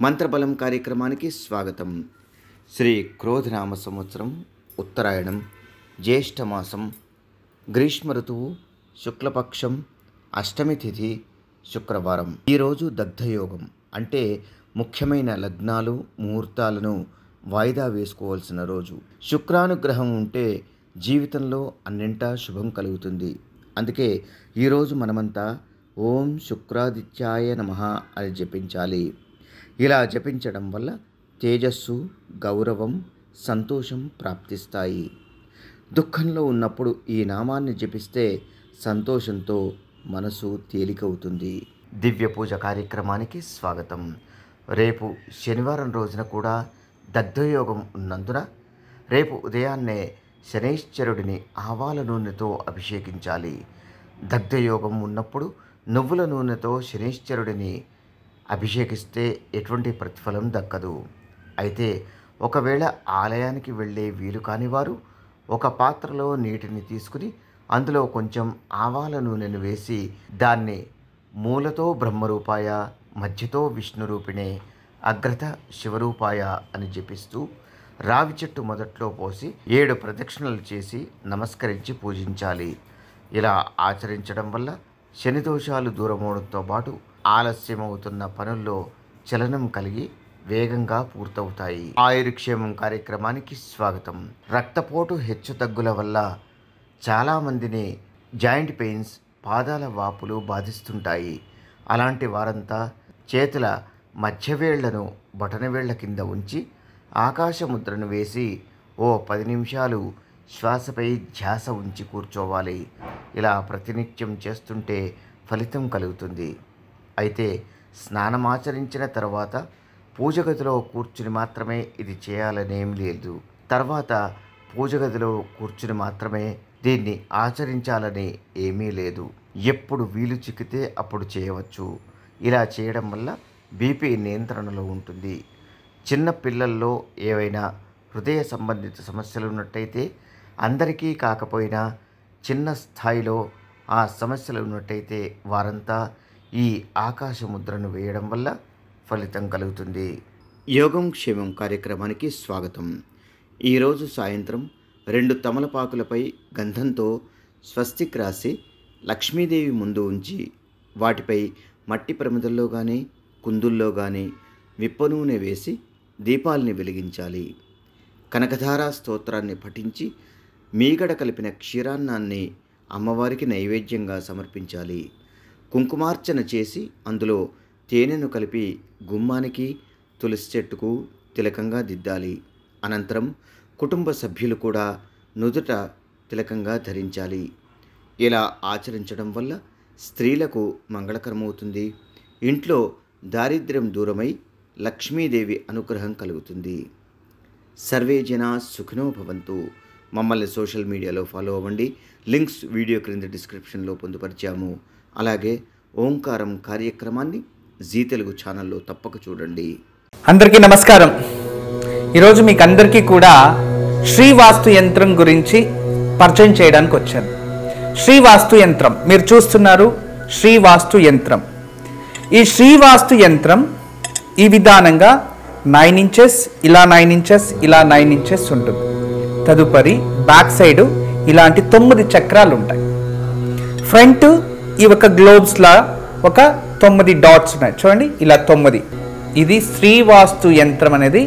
మంత్రబలం కార్యక్రమానికి స్వాగతం. శ్రీ క్రోధనామ సంవత్సరం, ఉత్తరాయణం, జ్యేష్ఠమాసం, గ్రీష్మ ఋతువు, శుక్లపక్షం, అష్టమి తిథి, శుక్రవారం. ఈరోజు దగ్ధయోగం అంటే ముఖ్యమైన లగ్నాలు, ముహూర్తాలను వాయిదా వేసుకోవాల్సిన రోజు. శుక్రానుగ్రహం ఉంటే జీవితంలో అన్నింటా శుభం కలుగుతుంది. అందుకే ఈరోజు మనమంతా ఓం శుక్రాదిత్యాయ నమః అని జపించాలి. ఇలా జపించడం వల్ల తేజస్సు, గౌరవం, సంతోషం ప్రాప్తిస్తాయి. దుఃఖంలో ఉన్నప్పుడు ఈ నామాన్ని జపిస్తే సంతోషంతో మనసు తేలికవుతుంది. దివ్య పూజ కార్యక్రమానికి స్వాగతం. రేపు శనివారం రోజున కూడా దగ్ధయోగం ఉన్నందున రేపు ఉదయాన్నే శనైశ్చరుడిని ఆవాల నూనెతో అభిషేకించాలి. దగ్ధయోగం ఉన్నప్పుడు నువ్వుల నూనెతో శనైశ్చరుడిని అభిషేకిస్తే ఎటువంటి ప్రతిఫలం దక్కదు. అయితే ఒకవేళ ఆలయానికి వెళ్ళే వీలు కాని వారు ఒక పాత్రలో నీటిని తీసుకుని అందులో కొంచెం ఆవాల నూనెను వేసి దాన్ని మూలతో బ్రహ్మరూపాయ, మధ్యతో విష్ణురూపిణే, అగ్రత శివరూపాయ అని జపిస్తూ రావి చెట్టు మొదట్లో పోసి 7 ప్రదక్షిణలు చేసి నమస్కరించి పూజించాలి. ఇలా ఆచరించడం వల్ల శని దోషాలు దూరమవడంతో పాటు ఆలస్యమవుతున్న పనుల్లో చలనం కలిగి వేగంగా పూర్తవుతాయి. ఆయుర్క్షేమం కార్యక్రమానికి స్వాగతం. రక్తపోటు హెచ్చుతగ్గుల వల్ల చాలామందిని జాయింట్ పెయిన్స్, పాదాల వాపులు బాధిస్తుంటాయి. అలాంటి వారంతా చేతుల మధ్యవేళ్లను బొటనవేళ్ల కింద ఉంచి ఆకాశముద్రను వేసి ఓ 10 నిమిషాలు శ్వాసపై ధ్యాస ఉంచి కూర్చోవాలి. ఇలా ప్రతినిత్యం చేస్తుంటే ఫలితం కలుగుతుంది. అయితే స్నానమాచరించిన తర్వాత పూజ గదిలో కూర్చుని మాత్రమే ఇది చేయాలనేం లేదు. తర్వాత పూజ గదిలో కూర్చుని మాత్రమే దీన్ని ఆచరించాలని ఏమీ లేదు. ఎప్పుడు వీలు చిక్కితే అప్పుడు చేయవచ్చు. ఇలా చేయడం వల్ల బీపీ నియంత్రణలో ఉంటుంది. చిన్న పిల్లల్లో ఏవైనా హృదయ సంబంధిత సమస్యలు ఉన్నట్టయితే, అందరికీ కాకపోయినా చిన్న స్థాయిలో ఆ సమస్యలు ఉన్నట్టయితే వారంతా ఈ ఆకాశముద్రను వేయడం వల్ల ఫలితం కలుగుతుంది. యోగం క్షేమం కార్యక్రమానికి స్వాగతం. ఈరోజు సాయంత్రం 2 తమలపాకులపై గంధంతో స్వస్తిక్ రాసి లక్ష్మీదేవి ముందు ఉంచి వాటిపై మట్టి ప్రమిదల్లో కానీ కుందుల్లో కానీ విప్ప నూనె వేసి దీపాల్ని వెలిగించాలి. కనకధారా స్తోత్రాన్ని పఠించి మీగడ కలిపిన క్షీరాన్నాన్ని అమ్మవారికి నైవేద్యంగా సమర్పించాలి. కుంకుమార్చన చేసి అందులో తేనెను కలిపి గుమ్మానికి, తులసి చెట్టుకు తిలకంగా దిద్దాలి. అనంతరం కుటుంబ సభ్యులు కూడా నుదుట తిలకంగా ధరించాలి. ఇలా ఆచరించడం వల్ల స్త్రీలకు మంగళకరమవుతుంది. ఇంట్లో దారిద్ర్యం దూరమై లక్ష్మీదేవి అనుగ్రహం కలుగుతుంది. సర్వే జనా సుఖినో భవంతు. మమ్మల్ని సోషల్ మీడియాలో ఫాలో అవ్వండి. లింక్స్ వీడియో క్రింద డిస్క్రిప్షన్లో పొందుపరిచాము. అలాగే ఓంకారం కార్యక్రమాన్ని జీ తెలుగు ఛానల్లో తప్పక చూడండి. అందరికీ నమస్కారం. ఈరోజు మీకు అందరికీ కూడా శ్రీవాస్తు యంత్రం గురించి పరిచయం చేయడానికి వచ్చాను. శ్రీవాస్తు యంత్రం మీరు చూస్తున్నారు. శ్రీవాస్తు యంత్రం. ఈ శ్రీవాస్తు యంత్రం ఈ విధానంగా 9 ఇంచెస్, ఇలా 9 ఇంచెస్, ఇలా 9 ఇంచెస్ ఉంటుంది. తదుపరి బ్యాక్ సైడ్ ఇలాంటి 9 చక్రాలు ఉంటాయి. ఫ్రంట్ ఈ ఒక గ్లోబ్స్లా ఒక 9 డాట్స్ ఉన్నాయి చూడండి, ఇలా 9. ఇది శ్రీవాస్తు యంత్రం అనేది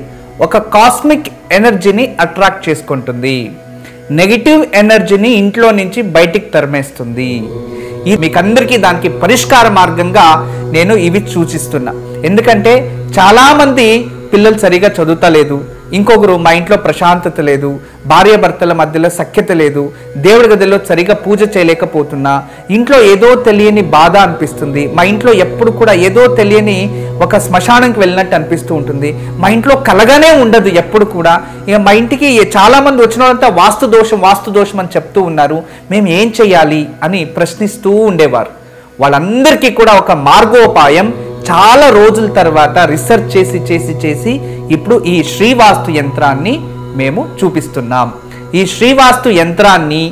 ఒక కాస్మిక్ ఎనర్జీని అట్రాక్ట్ చేసుకుంటుంది. నెగిటివ్ ఎనర్జీని ఇంట్లో నుంచి బయటికి తరిమేస్తుంది. మీకు అందరికీ దానికి పరిష్కార మార్గంగా నేను ఇవి సూచిస్తున్నా. ఎందుకంటే చాలామంది పిల్లలు సరిగా చదువుతలేదు, ఇంకొకరు మా ఇంట్లో ప్రశాంతత లేదు, భార్యాభర్తల మధ్యలో సఖ్యత లేదు, దేవుడి గదిలో సరిగా పూజ చేయలేకపోతున్నా, ఇంట్లో ఏదో తెలియని బాధ అనిపిస్తుంది, మా ఇంట్లో ఎప్పుడు కూడా ఏదో తెలియని ఒక శ్మశానంకి వెళ్ళినట్టు అనిపిస్తూ ఉంటుంది, మా ఇంట్లో కలగానే ఉండదు ఎప్పుడు కూడా, ఇక మా ఇంటికి చాలామంది వచ్చిన వాళ్ళంతా వాస్తు దోషం అని చెప్తూ ఉన్నారు, మేము ఏం చేయాలి అని ప్రశ్నిస్తూ ఉండేవారు. వాళ్ళందరికీ కూడా ఒక మార్గోపాయం చాలా రోజుల తర్వాత రీసెర్చ్ చేసి ఇప్పుడు ఈ శ్రీవాస్తు యంత్రాన్ని మేము చూపిస్తున్నాం. ఈ శ్రీవాస్తు యంత్రాన్ని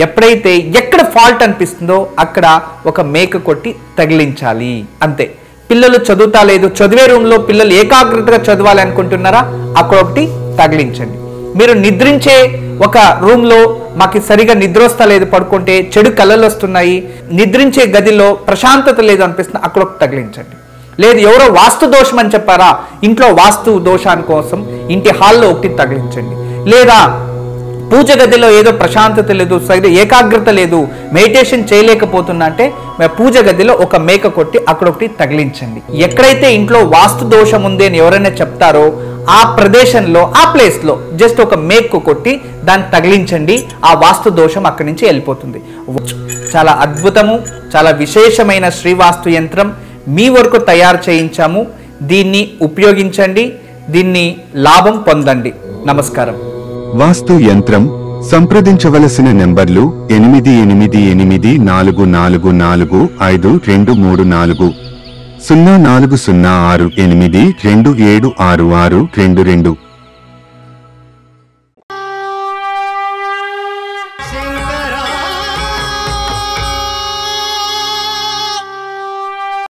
ఎప్పుడైతే ఎక్కడ ఫాల్ట్ అనిపిస్తుందో అక్కడ ఒక మేక కొట్టి తగిలించాలి అంతే. పిల్లలు చదువుతా లేదు, చదివే రూమ్లో పిల్లలు ఏకాగ్రతగా చదవాలి అనుకుంటున్నారా, అక్కడ ఒకటి తగిలించండి. మీరు నిద్రించే ఒక రూమ్లో మాకు సరిగా నిద్ర వస్తా లేదు, పడుకుంటే చెడు కళలు వస్తున్నాయి, నిద్రించే గదిలో ప్రశాంతత లేదు అనిపిస్తుంది, అక్కడ ఒకటి తగిలించండి. లేదు ఎవరో వాస్తు దోషం అని చెప్పారా, ఇంట్లో వాస్తు దోషాని కోసం ఇంటి హాల్లో ఒకటి తగిలించండి. లేదా పూజ గదిలో ఏదో ప్రశాంతత లేదు, సరిగ్గా ఏకాగ్రత లేదు, మెడిటేషన్ చేయలేకపోతున్నా అంటే పూజ గదిలో ఒక మేక కొట్టి అక్కడ ఒకటి తగిలించండి. ఎక్కడైతే ఇంట్లో వాస్తు దోషం ఉంది అని ఎవరైనా చెప్తారో ఆ ప్రదేశంలో, ఆ ప్లేస్లో జస్ట్ ఒక మేకు కొట్టి దాన్ని తగిలించండి. ఆ వాస్తు దోషం అక్కడి నుంచి వెళ్ళిపోతుంది. చాలా అద్భుతము, చాలా విశేషమైన శ్రీవాస్తు యంత్రం మీ వరకు తయారు చేయించాము. దీన్ని ఉపయోగించండి, దీన్ని లాభం పొందండి. నమస్కారం. వాస్తు యంత్రం సంప్రదించవలసిన నెంబర్లు 8844452334 040682766622.